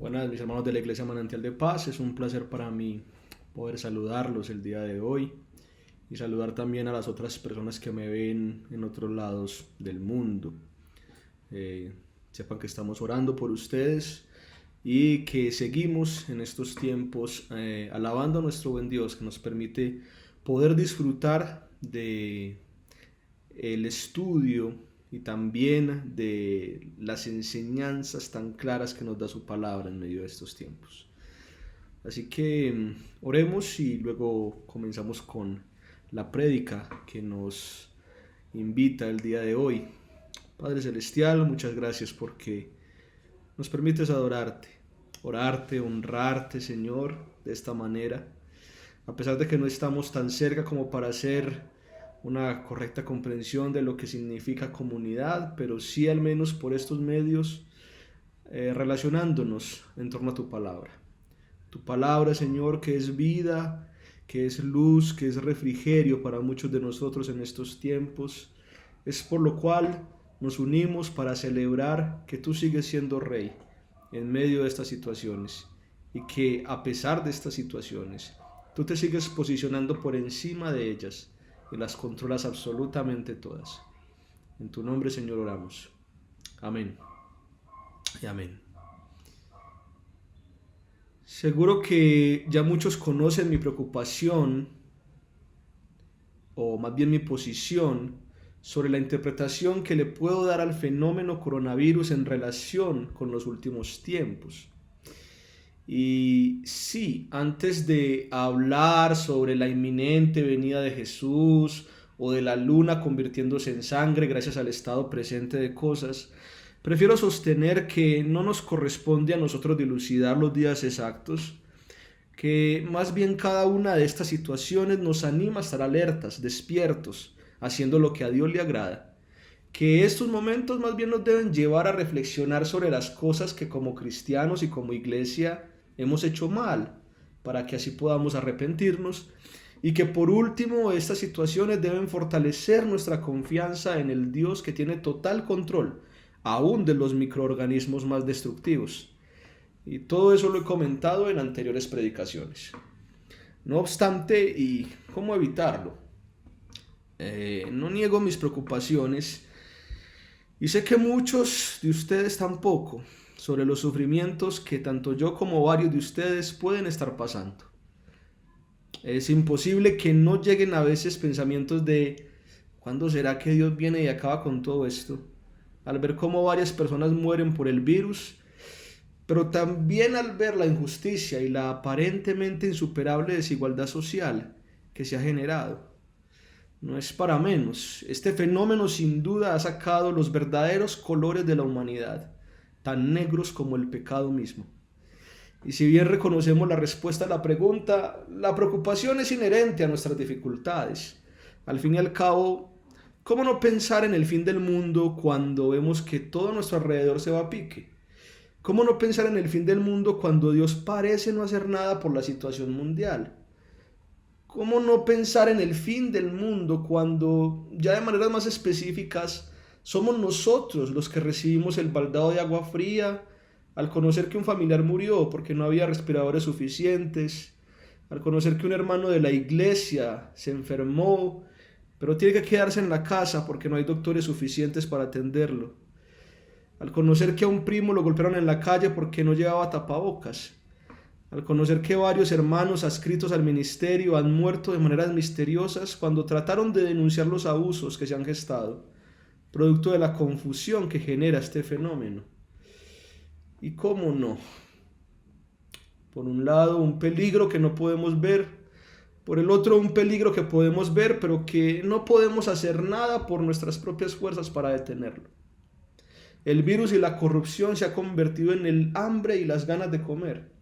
Buenas, mis hermanos de la Iglesia Manantial de Paz. Es un placer para mí poder saludarlos el día de hoy y saludar también a las otras personas que me ven en otros lados del mundo. Sepan que estamos orando por ustedes y que seguimos en estos tiempos alabando a nuestro buen Dios, que nos permite poder disfrutar de el estudio y también de las enseñanzas tan claras que nos da su palabra en medio de estos tiempos. Así que oremos y luego comenzamos con la prédica que nos invita el día de hoy. Padre Celestial, muchas gracias porque nos permites adorarte, orarte, honrarte, Señor, de esta manera. A pesar de que no estamos tan cerca como para hacer una correcta comprensión de lo que significa comunidad, pero sí al menos por estos medios relacionándonos en torno a tu palabra. Tu palabra, Señor, que es vida, que es luz, que es refrigerio para muchos de nosotros en estos tiempos. Es por lo cual nos unimos para celebrar que tú sigues siendo Rey en medio de estas situaciones y que a pesar de estas situaciones, tú te sigues posicionando por encima de ellas y las controlas absolutamente todas. En tu nombre, Señor, oramos. Amén y amén. Seguro que ya muchos conocen mi preocupación, o más bien mi posición, sobre la interpretación que le puedo dar al fenómeno coronavirus en relación con los últimos tiempos. Y sí, antes de hablar sobre la inminente venida de Jesús o de la luna convirtiéndose en sangre gracias al estado presente de cosas, prefiero sostener que no nos corresponde a nosotros dilucidar los días exactos, que más bien cada una de estas situaciones nos anima a estar alertas, despiertos, haciendo lo que a Dios le agrada, que estos momentos más bien nos deben llevar a reflexionar sobre las cosas que como cristianos y como iglesia hemos hecho mal, para que así podamos arrepentirnos, y que por último estas situaciones deben fortalecer nuestra confianza en el Dios que tiene total control, aún de los microorganismos más destructivos. Y todo eso lo he comentado en anteriores predicaciones. No obstante, ¿y cómo evitarlo? No niego mis preocupaciones y sé que muchos de ustedes tampoco, sobre los sufrimientos que tanto yo como varios de ustedes pueden estar pasando. Es imposible que no lleguen a veces pensamientos de ¿cuándo será que Dios viene y acaba con todo esto? Al ver cómo varias personas mueren por el virus, pero también al ver la injusticia y la aparentemente insuperable desigualdad social que se ha generado. No es para menos, este fenómeno sin duda ha sacado los verdaderos colores de la humanidad, tan negros como el pecado mismo. Y si bien reconocemos la respuesta a la pregunta, la preocupación es inherente a nuestras dificultades. Al fin y al cabo, ¿cómo no pensar en el fin del mundo cuando vemos que todo a nuestro alrededor se va a pique? ¿Cómo no pensar en el fin del mundo cuando Dios parece no hacer nada por la situación mundial? ¿Cómo no pensar en el fin del mundo cuando, ya de maneras más específicas, somos nosotros los que recibimos el baldado de agua fría al conocer que un familiar murió porque no había respiradores suficientes, al conocer que un hermano de la iglesia se enfermó, pero tiene que quedarse en la casa porque no hay doctores suficientes para atenderlo, al conocer que a un primo lo golpearon en la calle porque no llevaba tapabocas, al conocer que varios hermanos adscritos al ministerio han muerto de maneras misteriosas cuando trataron de denunciar los abusos que se han gestado, producto de la confusión que genera este fenómeno. Y cómo no, por un lado un peligro que no podemos ver, por el otro un peligro que podemos ver pero que no podemos hacer nada por nuestras propias fuerzas para detenerlo. El virus y la corrupción se ha convertido en el hambre y las ganas de comer.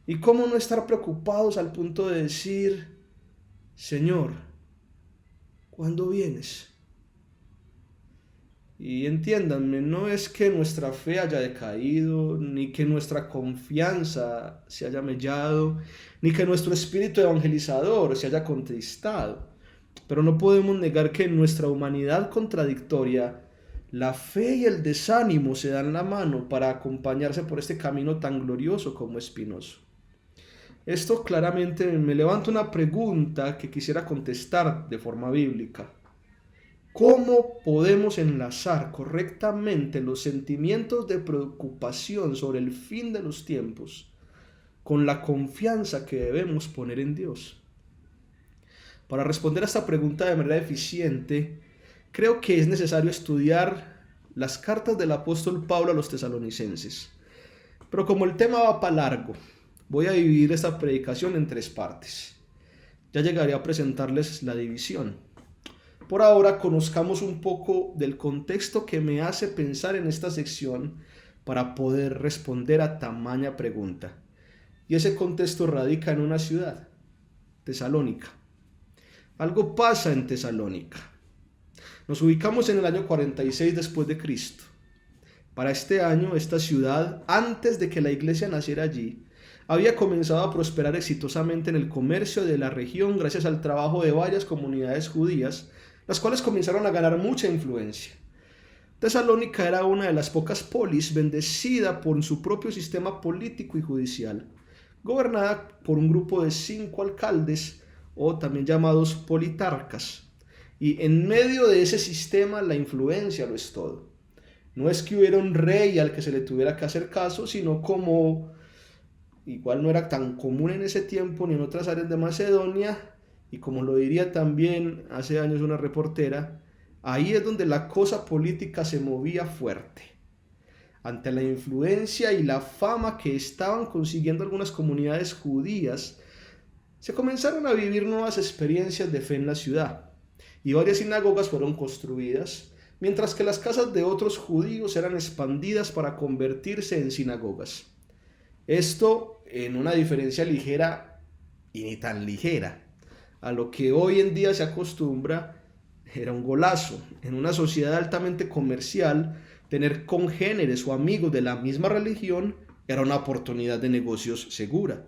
¿Y cómo no estar preocupados al punto de decir, Señor, ¿cuándo vienes? Y entiéndanme, no es que nuestra fe haya decaído, ni que nuestra confianza se haya mellado, ni que nuestro espíritu evangelizador se haya contristado. Pero no podemos negar que en nuestra humanidad contradictoria, la fe y el desánimo se dan la mano para acompañarse por este camino tan glorioso como espinoso. Esto claramente me levanta una pregunta que quisiera contestar de forma bíblica. ¿Cómo podemos enlazar correctamente los sentimientos de preocupación sobre el fin de los tiempos con la confianza que debemos poner en Dios? Para responder a esta pregunta de manera eficiente, creo que es necesario estudiar las cartas del apóstol Pablo a los tesalonicenses. Pero como el tema va para largo, voy a dividir esta predicación en 3 partes. Ya llegaré a presentarles la división. Por ahora conozcamos un poco del contexto que me hace pensar en esta sección para poder responder a tamaña pregunta. Y ese contexto radica en una ciudad, Tesalónica. Algo pasa en Tesalónica. Nos ubicamos en el año 46 después de Cristo. Para este año, esta ciudad, antes de que la iglesia naciera allí, había comenzado a prosperar exitosamente en el comercio de la región gracias al trabajo de varias comunidades judías, las cuales comenzaron a ganar mucha influencia. Tesalónica era una de las pocas polis bendecida por su propio sistema político y judicial, gobernada por un grupo de 5 alcaldes, o también llamados politarcas. Y en medio de ese sistema la influencia lo es todo. No es que hubiera un rey al que se le tuviera que hacer caso, sino como igual no era tan común en ese tiempo ni en otras áreas de Macedonia, y como lo diría también hace años una reportera, ahí es donde la cosa política se movía fuerte. Ante la influencia y la fama que estaban consiguiendo algunas comunidades judías, se comenzaron a vivir nuevas experiencias de fe en la ciudad, y varias sinagogas fueron construidas, mientras que las casas de otros judíos eran expandidas para convertirse en sinagogas. Esto en una diferencia ligera y ni tan ligera. A lo que hoy en día se acostumbra, era un golazo. En una sociedad altamente comercial, tener congéneres o amigos de la misma religión era una oportunidad de negocios segura.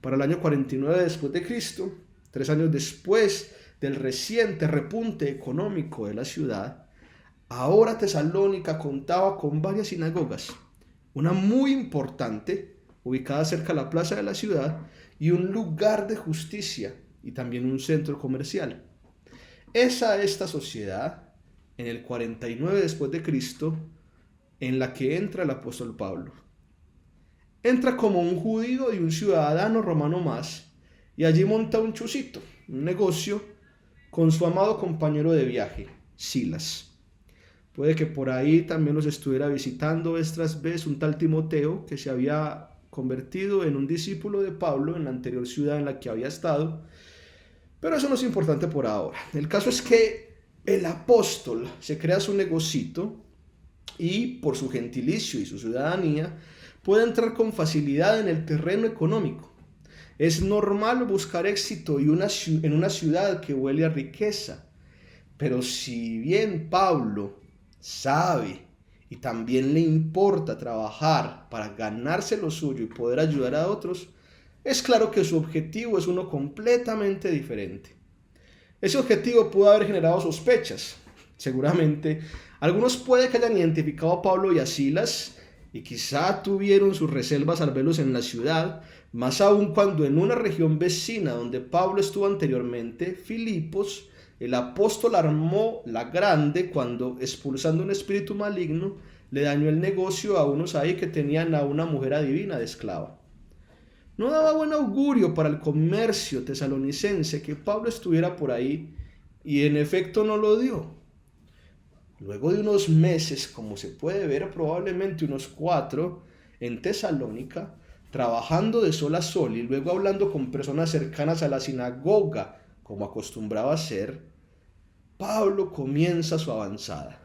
Para el año 49 después de Cristo, 3 años después del reciente repunte económico de la ciudad, ahora Tesalónica contaba con varias sinagogas, una muy importante, ubicada cerca de la plaza de la ciudad, y un lugar de justicia, y también un centro comercial. Es a esta sociedad, en el 49 después de Cristo, en la que entra el apóstol Pablo. Entra como un judío y un ciudadano romano más, y allí monta un chusito, un negocio, con su amado compañero de viaje, Silas. Puede que por ahí también los estuviera visitando vez tras vez un tal Timoteo, que se había convertido en un discípulo de Pablo en la anterior ciudad en la que había estado, pero eso no es importante por ahora. El caso es que el apóstol se crea su negocito y por su gentilicio y su ciudadanía puede entrar con facilidad en el terreno económico. Es normal buscar éxito en una ciudad que huele a riqueza, pero si bien Pablo sabe y también le importa trabajar para ganarse lo suyo y poder ayudar a otros, es claro que su objetivo es uno completamente diferente. Ese objetivo pudo haber generado sospechas. Seguramente algunos puede que hayan identificado a Pablo y a Silas y quizá tuvieron sus reservas al verlos en la ciudad, más aún cuando en una región vecina donde Pablo estuvo anteriormente, Filipos, el apóstol armó la grande cuando, expulsando un espíritu maligno, le dañó el negocio a unos ahí que tenían a una mujer adivina de esclava. No daba buen augurio para el comercio tesalonicense que Pablo estuviera por ahí, y en efecto no lo dio. Luego de unos meses, como se puede ver, probablemente unos 4, en Tesalónica, trabajando de sol a sol y luego hablando con personas cercanas a la sinagoga, como acostumbraba hacer, Pablo comienza su avanzada.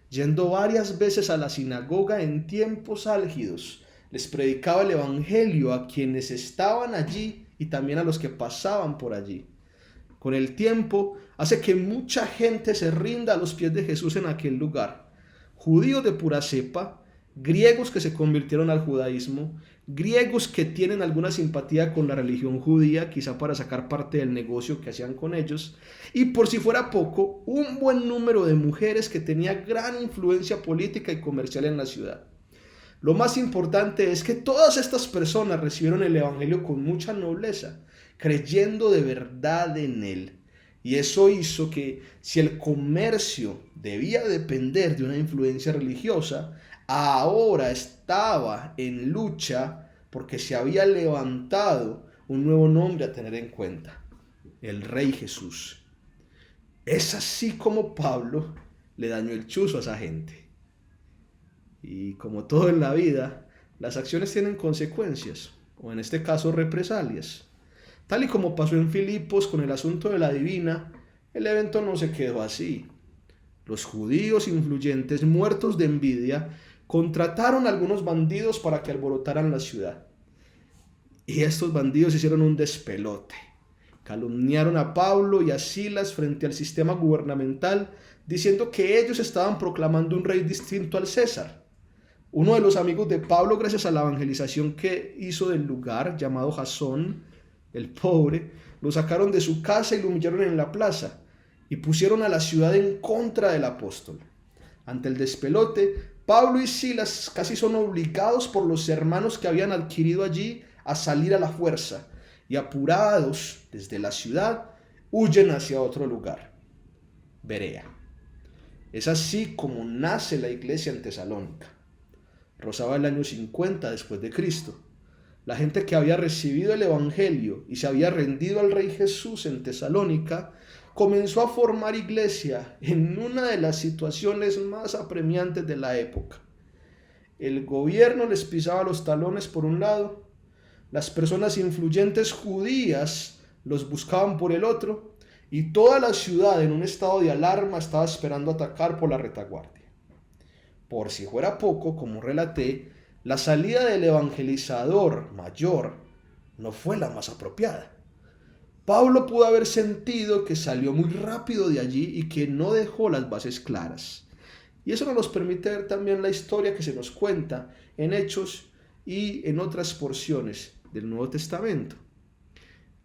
Yendo varias veces a la sinagoga en tiempos álgidos, les predicaba el evangelio a quienes estaban allí y también a los que pasaban por allí. Con el tiempo hace que mucha gente se rinda a los pies de Jesús en aquel lugar. Judíos de pura cepa, griegos que se convirtieron al judaísmo, griegos que tienen alguna simpatía con la religión judía, quizá para sacar parte del negocio que hacían con ellos, y por si fuera poco, un buen número de mujeres que tenía gran influencia política y comercial en la ciudad. Lo más importante es que todas estas personas recibieron el Evangelio con mucha nobleza, creyendo de verdad en él. Y eso hizo que, si el comercio debía depender de una influencia religiosa, ahora estaba en lucha porque se había levantado un nuevo nombre a tener en cuenta: el Rey Jesús. Es así como Pablo le dañó el chuzo a esa gente. Y como todo en la vida, las acciones tienen consecuencias, o en este caso represalias. Tal y como pasó en Filipos con el asunto de la divina, el evento no se quedó así. Los judíos influyentes, muertos de envidia, contrataron a algunos bandidos para que alborotaran la ciudad. Y estos bandidos hicieron un despelote. Calumniaron a Pablo y a Silas frente al sistema gubernamental, diciendo que ellos estaban proclamando un rey distinto al César. Uno de los amigos de Pablo, gracias a la evangelización que hizo del lugar, llamado Jasón, el pobre, lo sacaron de su casa y lo humillaron en la plaza, y pusieron a la ciudad en contra del apóstol. Ante el despelote, Pablo y Silas casi son obligados por los hermanos que habían adquirido allí a salir a la fuerza, y apurados desde la ciudad, huyen hacia otro lugar, Berea. Es así como nace la iglesia en Tesalónica. Rozaba el año 50 después de Cristo. La gente que había recibido el Evangelio y se había rendido al Rey Jesús en Tesalónica comenzó a formar iglesia en una de las situaciones más apremiantes de la época. El gobierno les pisaba los talones por un lado, las personas influyentes judías los buscaban por el otro, y toda la ciudad en un estado de alarma estaba esperando atacar por la retaguardia. Por si fuera poco, como relaté, la salida del evangelizador mayor no fue la más apropiada. Pablo pudo haber sentido que salió muy rápido de allí y que no dejó las bases claras. Y eso nos permite ver también la historia que se nos cuenta en Hechos y en otras porciones del Nuevo Testamento.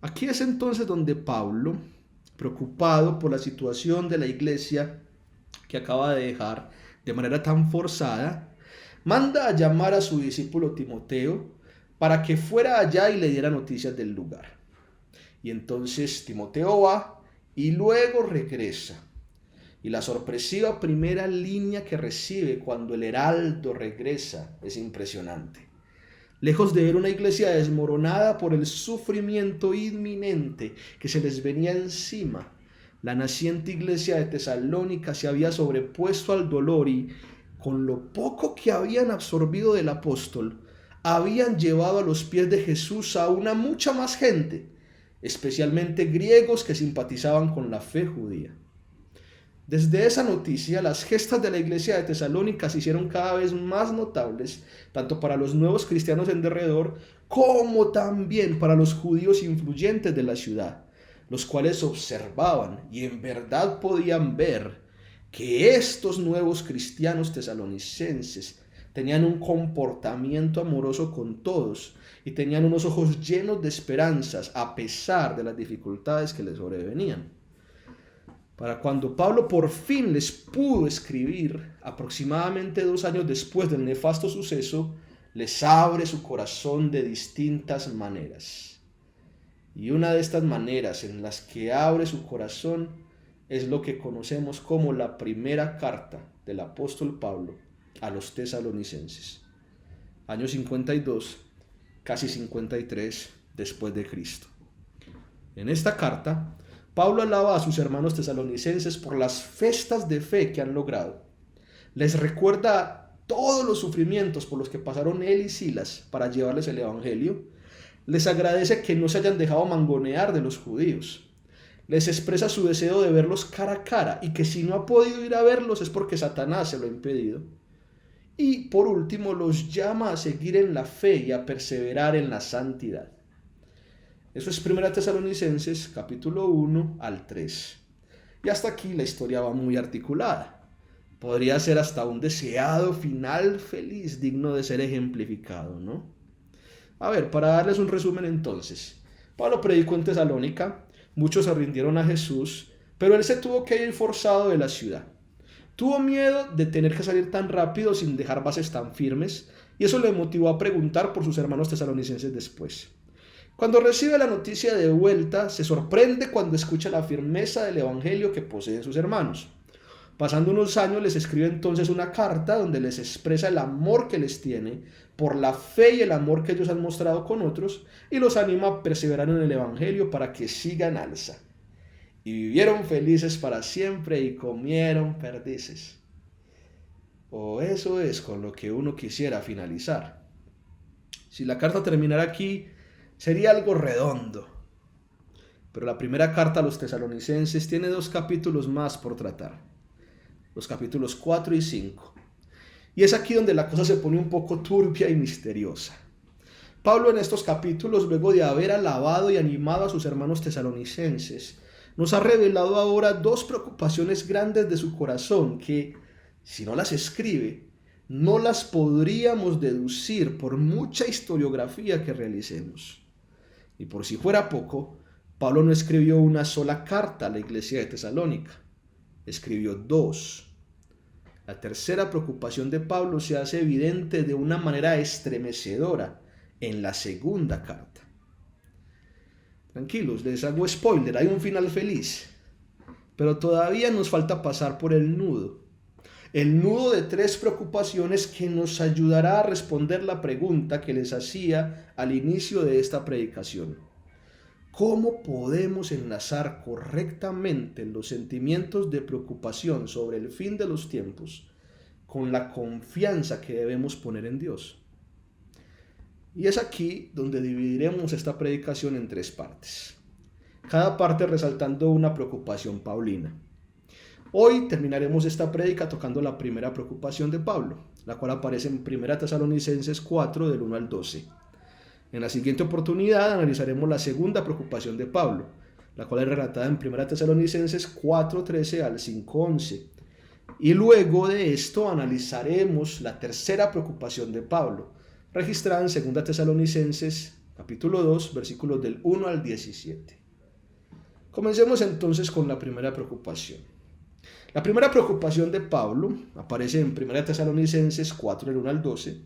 Aquí es entonces donde Pablo, preocupado por la situación de la iglesia que acaba de dejar de manera tan forzada, manda a llamar a su discípulo Timoteo para que fuera allá y le diera noticias del lugar. Y entonces Timoteo va y luego regresa. Y la sorpresiva primera línea que recibe cuando el heraldo regresa es impresionante. Lejos de ver una iglesia desmoronada por el sufrimiento inminente que se les venía encima, la naciente iglesia de Tesalónica se había sobrepuesto al dolor y, con lo poco que habían absorbido del apóstol, habían llevado a los pies de Jesús a una mucha más gente, especialmente griegos que simpatizaban con la fe judía. Desde esa noticia, las gestas de la iglesia de Tesalónica se hicieron cada vez más notables, tanto para los nuevos cristianos en derredor, como también para los judíos influyentes de la ciudad, los cuales observaban y en verdad podían ver que estos nuevos cristianos tesalonicenses tenían un comportamiento amoroso con todos y tenían unos ojos llenos de esperanzas a pesar de las dificultades que les sobrevenían. Para cuando Pablo por fin les pudo escribir, aproximadamente 2 años después del nefasto suceso, les abre su corazón de distintas maneras. Y una de estas maneras en las que abre su corazón es lo que conocemos como la primera carta del apóstol Pablo a los tesalonicenses. Año 52, casi 53 después de Cristo. En esta carta, Pablo alaba a sus hermanos tesalonicenses por las festas de fe que han logrado. Les recuerda todos los sufrimientos por los que pasaron él y Silas para llevarles el Evangelio. Les agradece que no se hayan dejado mangonear de los judíos. Les expresa su deseo de verlos cara a cara y que si no ha podido ir a verlos es porque Satanás se lo ha impedido. Y por último los llama a seguir en la fe y a perseverar en la santidad. Eso es 1 Tesalonicenses capítulo 1 al 3. Y hasta aquí la historia va muy articulada. Podría ser hasta un deseado final feliz digno de ser ejemplificado, ¿no? A ver, para darles un resumen entonces. Pablo predicó en Tesalónica, muchos se rindieron a Jesús, pero él se tuvo que ir forzado de la ciudad. Tuvo miedo de tener que salir tan rápido sin dejar bases tan firmes, y eso le motivó a preguntar por sus hermanos tesalonicenses después. Cuando recibe la noticia de vuelta, se sorprende cuando escucha la firmeza del evangelio que poseen sus hermanos. Pasando unos años les escribe entonces una carta donde les expresa el amor que les tiene por la fe y el amor que ellos han mostrado con otros y los anima a perseverar en el evangelio para que sigan alza. Y vivieron felices para siempre y comieron perdices. O eso es con lo que uno quisiera finalizar. Si la carta terminara aquí, sería algo redondo. Pero la primera carta a los tesalonicenses tiene 2 capítulos más por tratar. Los capítulos 4 y 5. Y es aquí donde la cosa se pone un poco turbia y misteriosa. Pablo en estos capítulos, luego de haber alabado y animado a sus hermanos tesalonicenses, nos ha revelado ahora 2 preocupaciones grandes de su corazón que, si no las escribe, no las podríamos deducir por mucha historiografía que realicemos. Y por si fuera poco, Pablo no escribió una sola carta a la iglesia de Tesalónica, escribió 2. La tercera preocupación de Pablo se hace evidente de una manera estremecedora en la segunda carta. Tranquilos, les hago spoiler, hay un final feliz, pero todavía nos falta pasar por el nudo de 3 preocupaciones que nos ayudará a responder la pregunta que les hacía al inicio de esta predicación. ¿Cómo podemos enlazar correctamente los sentimientos de preocupación sobre el fin de los tiempos con la confianza que debemos poner en Dios? Y es aquí donde dividiremos esta predicación en 3 partes, cada parte resaltando una preocupación paulina. Hoy terminaremos esta prédica tocando la primera preocupación de Pablo, la cual aparece en 1 Tesalonicenses 4 del 1 al 12. En la siguiente oportunidad analizaremos la segunda preocupación de Pablo, la cual es relatada en 1 Tesalonicenses 4:13 al 5:11. Y luego de esto analizaremos la tercera preocupación de Pablo, registrada en 2 Tesalonicenses capítulo 2, versículos del 1 al 17. Comencemos entonces con la primera preocupación. La primera preocupación de Pablo aparece en 1 Tesalonicenses 4 del 1 al 12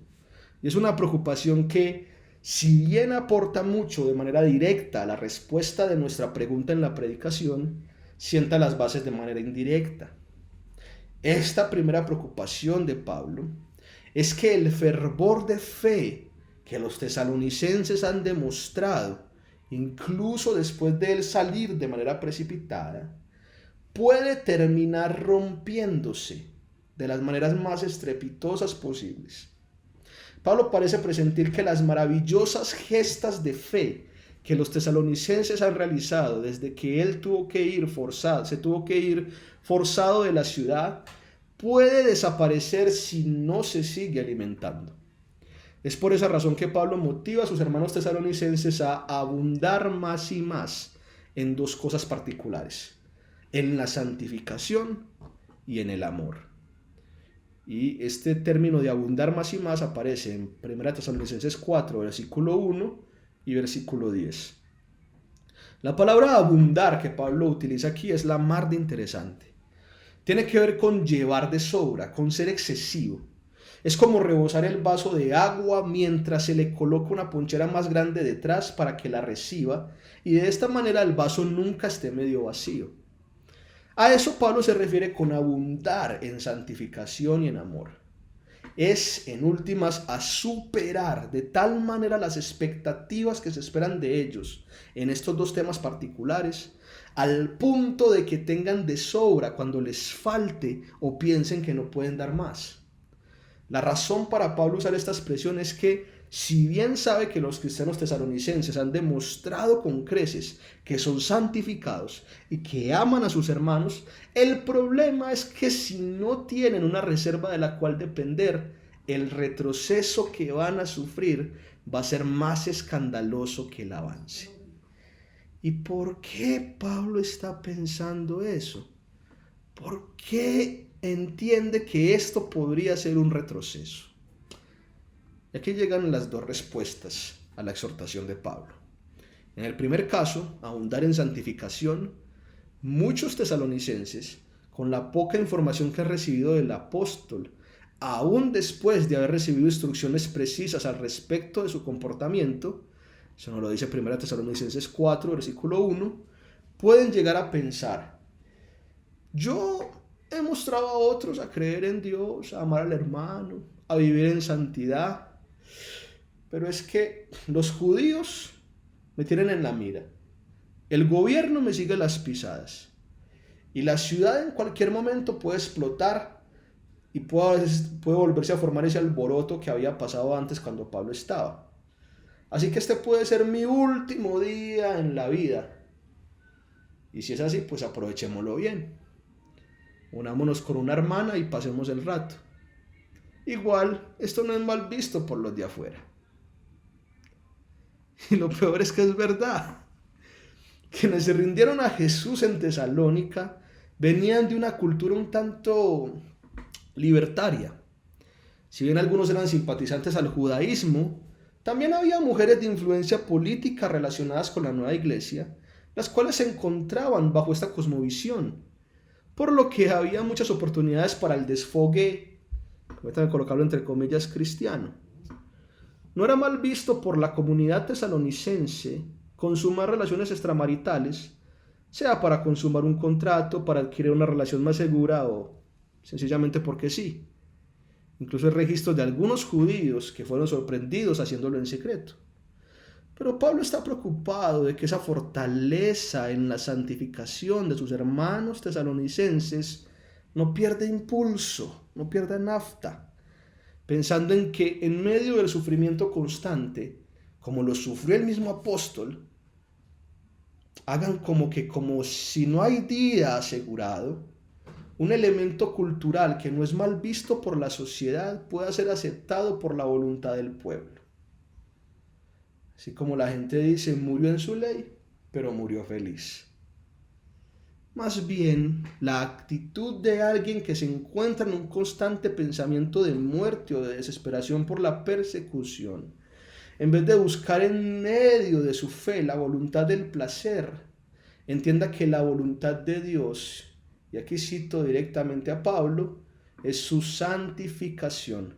y es una preocupación que, si bien aporta mucho de manera directa a la respuesta de nuestra pregunta en la predicación, sienta las bases de manera indirecta. Esta primera preocupación de Pablo es que el fervor de fe que los tesalonicenses han demostrado, incluso después de él salir de manera precipitada, puede terminar rompiéndose de las maneras más estrepitosas posibles. Pablo parece presentir que las maravillosas gestas de fe que los tesalonicenses han realizado desde que él se tuvo que ir forzado de la ciudad, puede desaparecer si no se sigue alimentando. Es por esa razón que Pablo motiva a sus hermanos tesalonicenses a abundar más y más en 2 cosas particulares: en la santificación y en el amor. Y este término de abundar más y más aparece en 1 Tesalonicenses 4, versículo 1 y versículo 10. La palabra abundar que Pablo utiliza aquí es la más de interesante. Tiene que ver con llevar de sobra, con ser excesivo. Es como rebosar el vaso de agua mientras se le coloca una ponchera más grande detrás para que la reciba, y de esta manera el vaso nunca esté medio vacío. A eso Pablo se refiere con abundar en santificación y en amor. Es, en últimas, a superar de tal manera las expectativas que se esperan de ellos en estos 2 temas particulares, al punto de que tengan de sobra cuando les falte o piensen que no pueden dar más. La razón para Pablo usar esta expresión es que, si bien sabe que los cristianos tesalonicenses han demostrado con creces que son santificados y que aman a sus hermanos, el problema es que si no tienen una reserva de la cual depender, el retroceso que van a sufrir va a ser más escandaloso que el avance. ¿Y por qué Pablo está pensando eso? ¿Por qué entiende que esto podría ser un retroceso? Y aquí llegan las 2 respuestas. a la exhortación de Pablo. En el primer caso, abundar en santificación, muchos tesalonicenses, con la poca información que han recibido del apóstol, aún después de haber recibido instrucciones precisas al respecto de su comportamiento, eso nos lo dice 1 Tesalonicenses 4, versículo 1, pueden llegar a pensar: yo he mostrado a otros a creer en Dios, a amar al hermano, a vivir en santidad, pero es que los judíos me tienen en la mira, el gobierno me sigue las pisadas y la ciudad en cualquier momento puede explotar y puede volverse a formar ese alboroto que había pasado antes cuando Pablo estaba. Así que este puede ser mi último día en la vida. Y si es así, pues aprovechémoslo bien. Unámonos con una hermana y pasemos el rato. Igual, esto no es mal visto por los de afuera. Y lo peor es que es verdad. Quienes se rindieron a Jesús en Tesalónica venían de una cultura un tanto libertaria. Si bien algunos eran simpatizantes al judaísmo, también había mujeres de influencia política relacionadas con la nueva iglesia, las cuales se encontraban bajo esta cosmovisión, por lo que había muchas oportunidades para el desfogue, permítanme colocarlo entre comillas, cristiano. No era mal visto por la comunidad tesalonicense consumar relaciones extramaritales, sea para consumar un contrato, para adquirir una relación más segura o sencillamente porque sí. Incluso hay registros de algunos judíos que fueron sorprendidos haciéndolo en secreto. Pero Pablo está preocupado de que esa fortaleza en la santificación de sus hermanos tesalonicenses no pierda impulso, no pierda nafta, pensando en que en medio del sufrimiento constante, como lo sufrió el mismo apóstol, hagan como si no hay día asegurado, un elemento cultural que no es mal visto por la sociedad pueda ser aceptado por la voluntad del pueblo. Así como la gente dice, murió en su ley, pero murió feliz. Más bien, la actitud de alguien que se encuentra en un constante pensamiento de muerte o de desesperación por la persecución, en vez de buscar en medio de su fe la voluntad del placer, entienda que la voluntad de Dios, y aquí cito directamente a Pablo, es su santificación,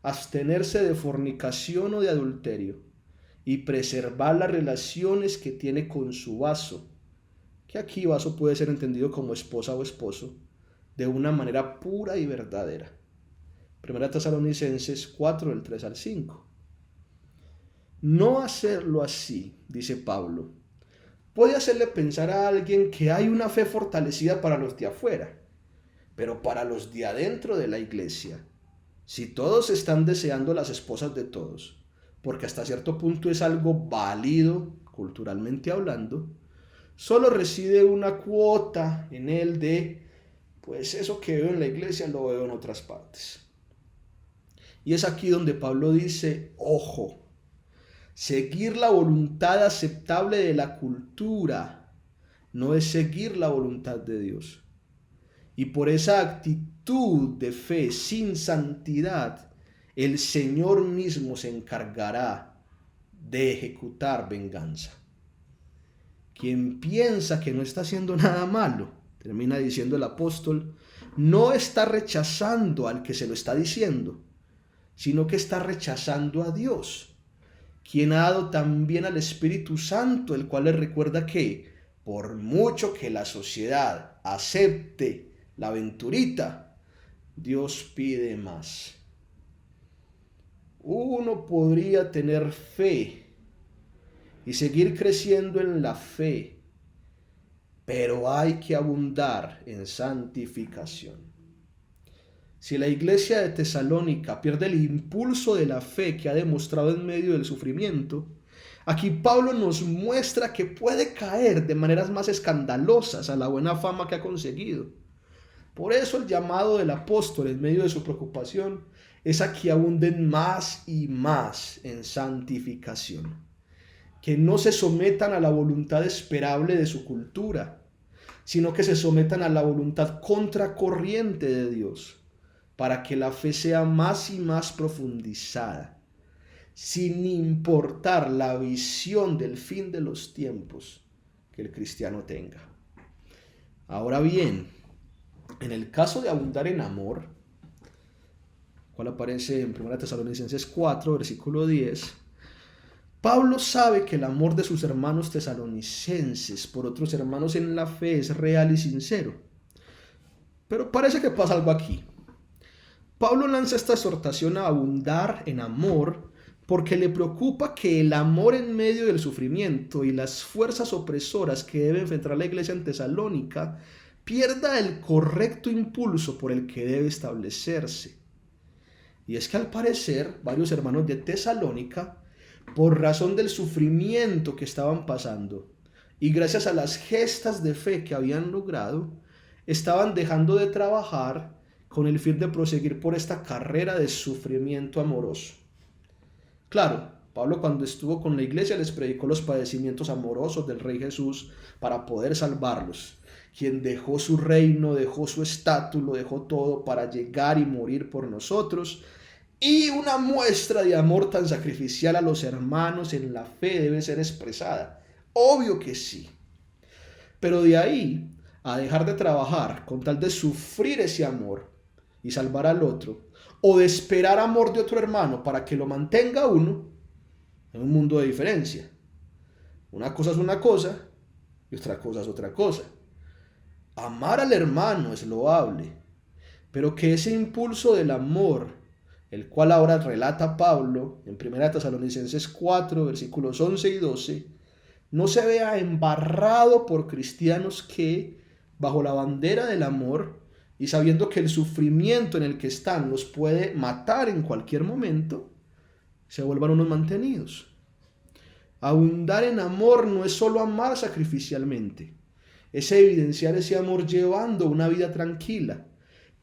abstenerse de fornicación o de adulterio y preservar las relaciones que tiene con su vaso, que aquí vaso puede ser entendido como esposa o esposo, de una manera pura y verdadera. 1 Tesalonicenses 4, del 3 al 5. No hacerlo así, dice Pablo, puede hacerle pensar a alguien que hay una fe fortalecida para los de afuera, pero para los de adentro de la iglesia, si todos están deseando las esposas de todos, porque hasta cierto punto es algo válido culturalmente hablando, solo reside una cuota en él de, pues eso que veo en la iglesia lo veo en otras partes. Y es aquí donde Pablo dice, ojo, seguir la voluntad aceptable de la cultura no es seguir la voluntad de Dios. Y por esa actitud de fe sin santidad, el Señor mismo se encargará de ejecutar venganza. Quien piensa que no está haciendo nada malo, termina diciendo el apóstol, no está rechazando al que se lo está diciendo, sino que está rechazando a Dios, quien ha dado también al Espíritu Santo, el cual le recuerda que, por mucho que la sociedad acepte la aventurita, Dios pide más. Uno podría tener fe y seguir creciendo en la fe, pero hay que abundar en santificación. Si la iglesia de Tesalónica pierde el impulso de la fe que ha demostrado en medio del sufrimiento, aquí Pablo nos muestra que puede caer de maneras más escandalosas a la buena fama que ha conseguido. Por eso el llamado del apóstol en medio de su preocupación es a que abunden más y más en santificación, que no se sometan a la voluntad esperable de su cultura, sino que se sometan a la voluntad contracorriente de Dios, para que la fe sea más y más profundizada. sin importar la visión del fin de los tiempos que el cristiano tenga. Ahora bien, en el caso de abundar en amor, cual aparece en 1 Tesalonicenses 4, versículo 10, Pablo sabe que el amor de sus hermanos tesalonicenses por otros hermanos en la fe es real y sincero. Pero parece que pasa algo aquí. Pablo lanza esta exhortación a abundar en amor porque le preocupa que el amor en medio del sufrimiento y las fuerzas opresoras que debe enfrentar la iglesia en Tesalónica pierda el correcto impulso por el que debe establecerse. Y es que al parecer varios hermanos de Tesalónica, por razón del sufrimiento que estaban pasando y gracias a las gestas de fe que habían logrado, estaban dejando de trabajar con el fin de proseguir por esta carrera de sufrimiento amoroso. Claro, Pablo cuando estuvo con la iglesia les predicó los padecimientos amorosos del Rey Jesús para poder salvarlos, quien dejó su reino, dejó su estatus, lo dejó todo para llegar y morir por nosotros. Y una muestra de amor tan sacrificial a los hermanos en la fe debe ser expresada. Obvio que sí. Pero de ahí a dejar de trabajar con tal de sufrir ese amor y salvar al otro, o de esperar amor de otro hermano para que lo mantenga uno, en un mundo de diferencia. Una cosa es una cosa y otra cosa es otra cosa. Amar al hermano es loable, pero que ese impulso del amor, el cual ahora relata Pablo en 1 Tesalonicenses 4, versículos 11 y 12, no se vea embarrado por cristianos que, bajo la bandera del amor y sabiendo que el sufrimiento en el que están los puede matar en cualquier momento, se vuelvan unos mantenidos. Abundar en amor no es solo amar sacrificialmente, es evidenciar ese amor llevando una vida tranquila,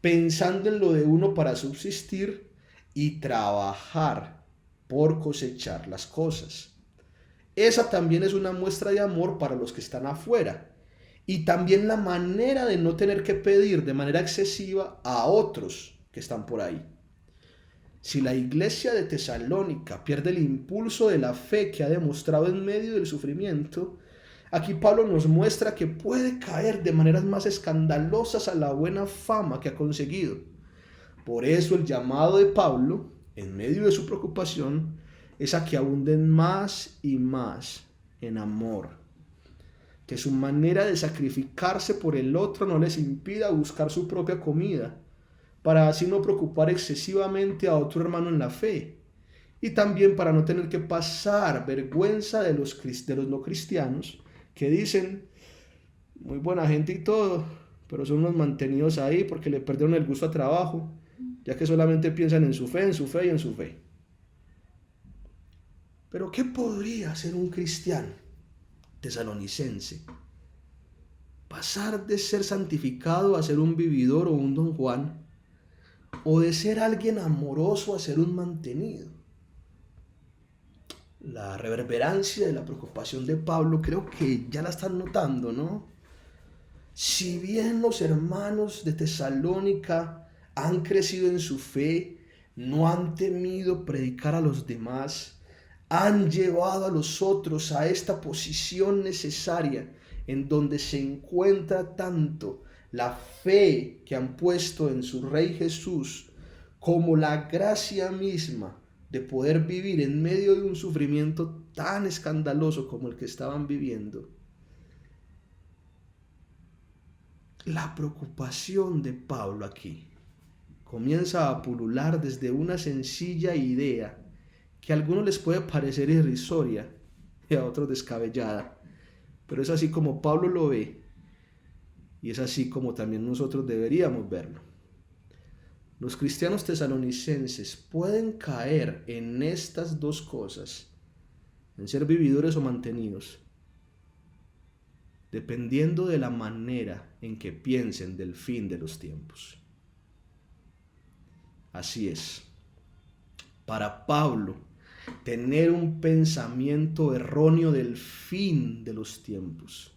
pensando en lo de uno para subsistir y trabajar por cosechar las cosas. Esa también es una muestra de amor para los que están afuera y también la manera de no tener que pedir de manera excesiva a otros que están por ahí. Si la iglesia de Tesalónica pierde el impulso de la fe que ha demostrado en medio del sufrimiento, aquí Pablo nos muestra que puede caer de maneras más escandalosas a la buena fama que ha conseguido. Por eso el llamado de Pablo, en medio de su preocupación, es a que abunden más y más en amor. Que su manera de sacrificarse por el otro no les impida buscar su propia comida, para así no preocupar excesivamente a otro hermano en la fe, y también para no tener que pasar vergüenza de los no cristianos que dicen, muy buena gente y todo, pero son unos mantenidos ahí porque le perdieron el gusto al trabajo, ya que solamente piensan en su fe y en su fe. Pero ¿qué podría hacer un cristiano tesalonicense? Pasar de ser santificado a ser un vividor o un Don Juan, o de ser alguien amoroso a ser un mantenido. La reverberancia de la preocupación de Pablo creo que ya la están notando, ¿no? Si bien los hermanos de Tesalónica han crecido en su fe, no han temido predicar a los demás, han llevado a los otros a esta posición necesaria en donde se encuentra tanto la fe que han puesto en su Rey Jesús como la gracia misma de poder vivir en medio de un sufrimiento tan escandaloso como el que estaban viviendo. La preocupación de Pablo aquí comienza a pulular desde una sencilla idea que a algunos les puede parecer irrisoria y a otros descabellada, pero es así como Pablo lo ve y es así como también nosotros deberíamos verlo. Los cristianos tesalonicenses pueden caer en estas dos cosas, en ser vividores o mantenidos, dependiendo de la manera en que piensen del fin de los tiempos. Así es. Para Pablo, tener un pensamiento erróneo del fin de los tiempos,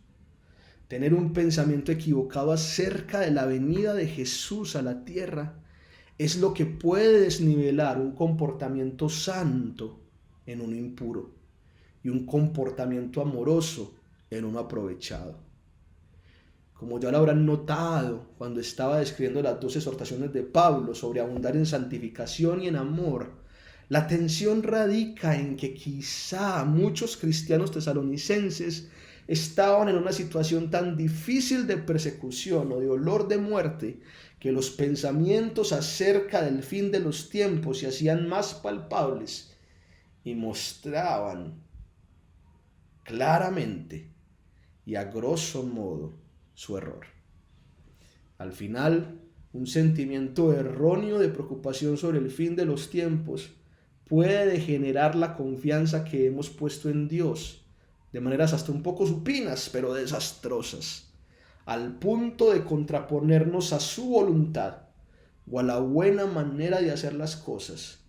tener un pensamiento equivocado acerca de la venida de Jesús a la tierra, es lo que puede desnivelar un comportamiento santo en uno impuro y un comportamiento amoroso en uno aprovechado. Como ya lo habrán notado cuando estaba describiendo las dos exhortaciones de Pablo sobre abundar en santificación y en amor, la tensión radica en que quizá muchos cristianos tesalonicenses estaban en una situación tan difícil de persecución o de olor de muerte que los pensamientos acerca del fin de los tiempos se hacían más palpables y mostraban claramente y a grosso modo su error. Al final, un sentimiento erróneo de preocupación sobre el fin de los tiempos puede degenerar la confianza que hemos puesto en Dios, de maneras hasta un poco supinas, pero desastrosas, al punto de contraponernos a su voluntad o a la buena manera de hacer las cosas.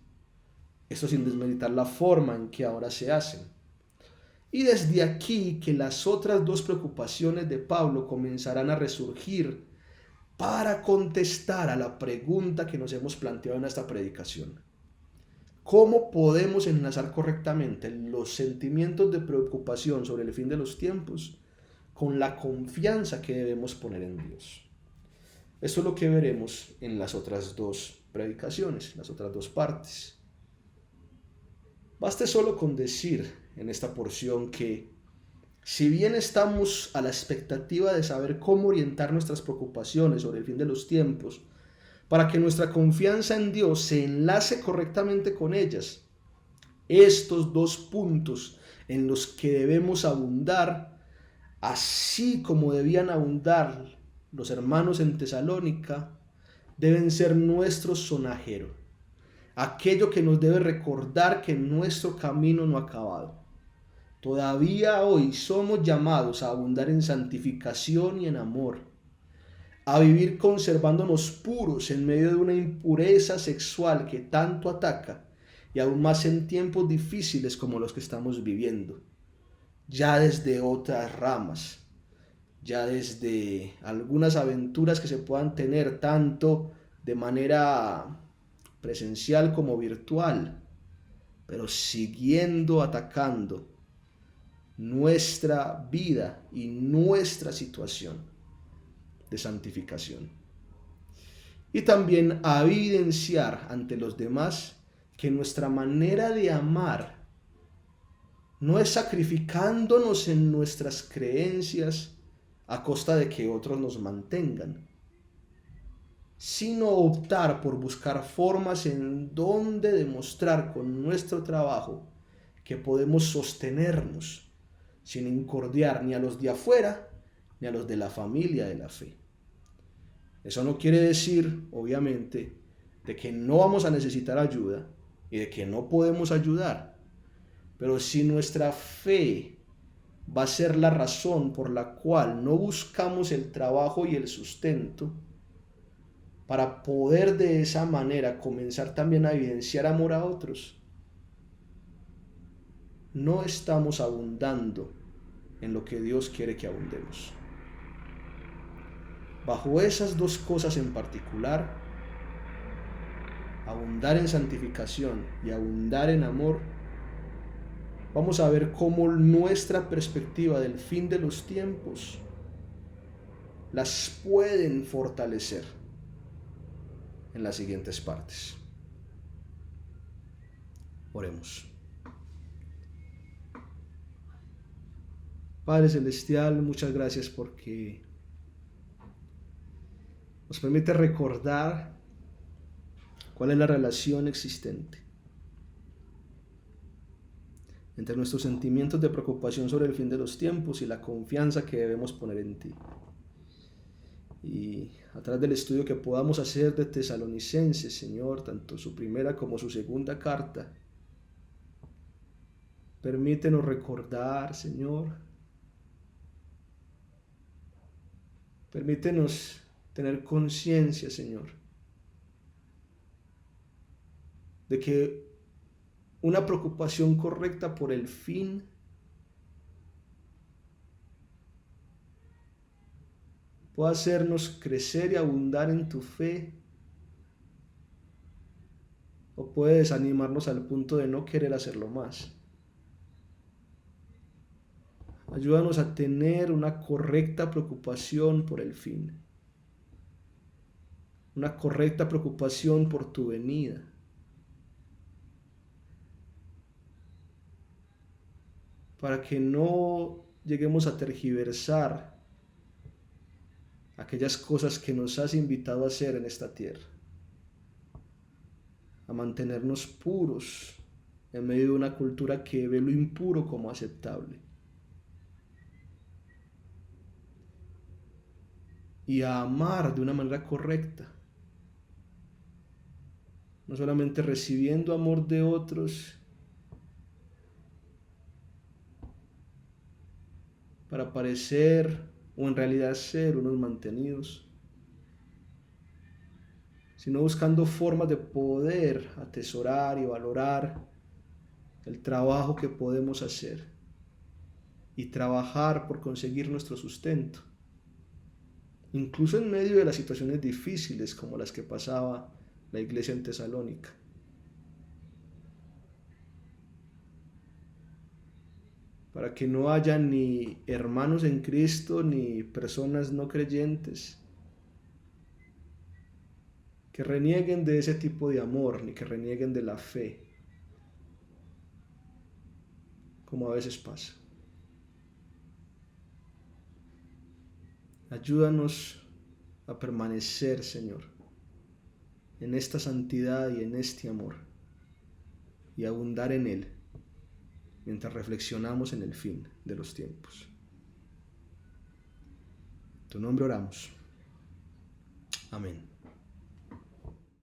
Esto sin desmeritar la forma en que ahora se hacen. Y desde aquí que las otras dos preocupaciones de Pablo comenzarán a resurgir para contestar a la pregunta que nos hemos planteado en esta predicación. ¿Cómo podemos enlazar correctamente los sentimientos de preocupación sobre el fin de los tiempos con la confianza que debemos poner en Dios? Esto es lo que veremos en las otras dos predicaciones, las otras dos partes. Baste solo con decir en esta porción que si bien estamos a la expectativa de saber cómo orientar nuestras preocupaciones sobre el fin de los tiempos, para que nuestra confianza en Dios se enlace correctamente con ellas, estos dos puntos en los que debemos abundar, así como debían abundar los hermanos en Tesalónica, deben ser nuestro sonajero, aquello que nos debe recordar que nuestro camino no ha acabado. Todavía hoy somos llamados a abundar en santificación y en amor, a vivir conservándonos puros en medio de una impureza sexual que tanto ataca, y aún más en tiempos difíciles como los que estamos viviendo, ya desde otras ramas, ya desde algunas aventuras que se puedan tener tanto de manera presencial como virtual, pero siguiendo atacando nuestra vida y nuestra situación de santificación. Y también a evidenciar ante los demás que nuestra manera de amar no es sacrificándonos en nuestras creencias a costa de que otros nos mantengan, sino optar por buscar formas en donde demostrar con nuestro trabajo que podemos sostenernos sin incordiar ni a los de afuera ni a los de la familia de la fe. Eso no quiere decir, obviamente, de que no vamos a necesitar ayuda y de que no podemos ayudar, pero si nuestra fe va a ser la razón por la cual no buscamos el trabajo y el sustento, para poder de esa manera comenzar también a evidenciar amor a otros, no estamos abundando en lo que Dios quiere que abundemos. Bajo esas dos cosas en particular, abundar en santificación y abundar en amor, vamos a ver cómo nuestra perspectiva del fin de los tiempos las pueden fortalecer en las siguientes partes. Oremos. Padre Celestial, muchas gracias porque nos permite recordar cuál es la relación existente entre nuestros sentimientos de preocupación sobre el fin de los tiempos y la confianza que debemos poner en ti. Y a través del estudio que podamos hacer de Tesalonicenses, Señor, tanto su primera como su segunda carta, permítenos recordar, Señor, permítenos tener conciencia, Señor, de que una preocupación correcta por el fin puede hacernos crecer y abundar en tu fe, o puede desanimarnos al punto de no querer hacerlo más. Ayúdanos a tener una correcta preocupación por el fin, una correcta preocupación por tu venida. Para que no lleguemos a tergiversar aquellas cosas que nos has invitado a hacer en esta tierra, a mantenernos puros en medio de una cultura que ve lo impuro como aceptable, y a amar de una manera correcta, no solamente recibiendo amor de otros para parecer o en realidad ser unos mantenidos, sino buscando formas de poder atesorar y valorar el trabajo que podemos hacer y trabajar por conseguir nuestro sustento, incluso en medio de las situaciones difíciles como las que pasaba la iglesia en Tesalónica. Para que no haya ni hermanos en Cristo ni personas no creyentes que renieguen de ese tipo de amor, ni que renieguen de la fe, como a veces pasa. Ayúdanos a permanecer, Señor, en esta santidad y en este amor, y abundar en él mientras reflexionamos en el fin de los tiempos. En tu nombre oramos. Amén.